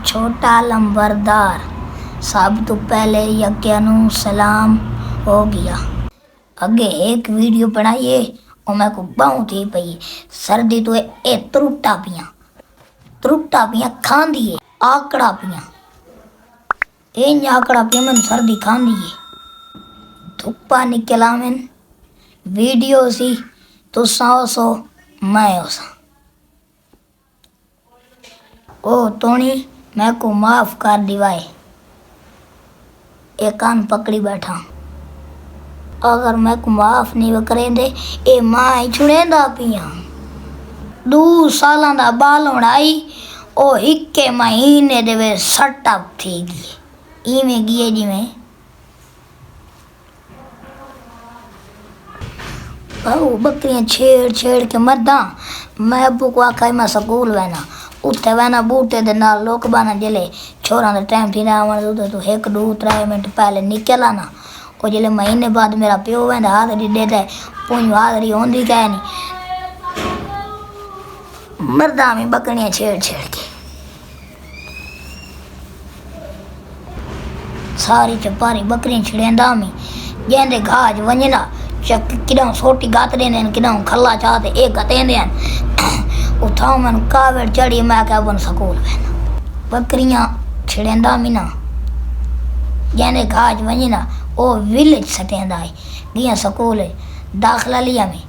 छोटा लंबरदार सब तो पहले यज्ञ नूं सलाम हो गया। अगे एक वीडियो बनाइए और मैं को बहुत ही पई सर्दी तो ए त्रुटा पिया खांदी है आकड़ा पिया इन आकड़ा पिया मैं सर्दी खांदी है धुप्पा निकला मैं वीडियो सी तो सौ मैं ओसा ओ तोणी मैं को माफ कर दिवाए एक कान पकड़ी बैठा अगर मैं को माफ नहीं करेंदे ए मां ही छुड़ेंदा पिया 2 सालां दा बाल होणाई ओ हिक्के महीने दे वे सट्टा थी गई इवें गिए जिवें बहु बकरियां छेड़ के मरदा मैं अबू को आखा मैं स्कूल वैना उत्थे वैना बूटे दे नाल लोक बाना जले छोरा दा टाइम थी आवन तो 1 2 3 मिनट पहले निकल आना ओ जले महीने बाद मेरा प्यो वैंदा हाजरी देता है पुंज हाजरी होंदी कै नहीं मरदा में बकरियां छेड़ के सारी चपारी बकरियां छिड़ेंदा में जेंदे घाज वंजना चक किडा सोटी गात देने किडा खल्ला चाहते एक गतेंदे उठाओ मन कावड़ चढ़ी मैं क्या बन स्कूल वैना बकरियां छिड़ेंदा में ना जेंदे घाज वंजना ओ विलेज सटेंदा है गिया स्कूल दाखला लिया में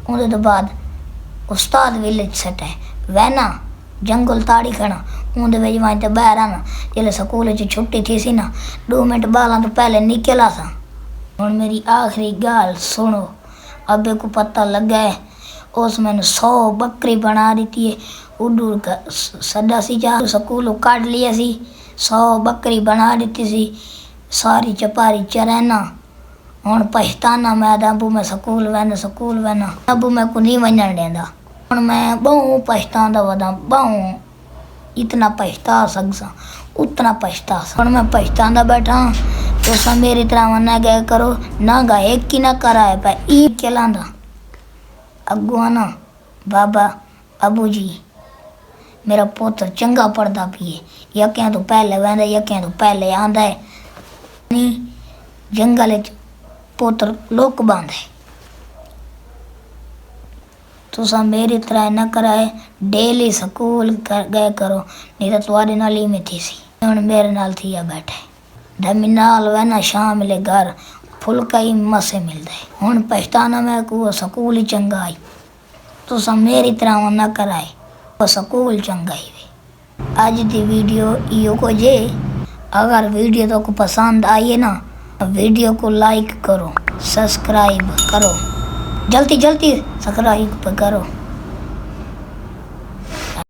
उनके तो बाद उस्ताद विलेज सटे वैना जंगल ताड़ी खड़ा उनके विच वहीं तो बाहर आना जिले स्कूल छुट्टी थी सी ना 2 मिनट बाला तो पहले निकला सा हुण मेरी आखिरी गाल सुनो अबे को पता लगा है उस मैंने 100 बकरी बना दी थी उड़ सदा सी जा स्कूल काट लिया सी 100 बकरी बना दी सी सारी चपारी चरैना हुण पछताना मैं अबू मैं स्कूल वैना अबू मैं को नहीं वञण देंदा हुण मैं बहु पछतांदा वदा बहु इतना पछता सकसा उतना पछता हुण मैं पछतांदा बैठा तो सा मेरी तरह ना गए करो ना गा एक की ना कराए पे ई चलांदा अगुआना बाबा अबू जी मेरा पुत्र चंगा पढ़दा पिए यक्या तो पहले वैंदा यक्या तो पहले आंदा है नहीं जंगल पुत्र लोक बांधे तुसा मेरी तरह न कराए डेली स्कूल गए करो नहीं तो तुम्हारे नाल ही में थी सी हुण मेरे नाल थिया बैठे धमी नाल वैना शाम मिले घर फुलका ही मसे मिलता है हुण पछताना मैं को स्कूल ही चंगा आई तुसा मेरी तरह न कराए वो स्कूल चंगा ही वे आज दी वीडियो इो को जे अगर वीडियो तो को पसंद आई है ना वीडियो को लाइक करो सब्सक्राइब करो जल्दी सब्सक्राइब करो।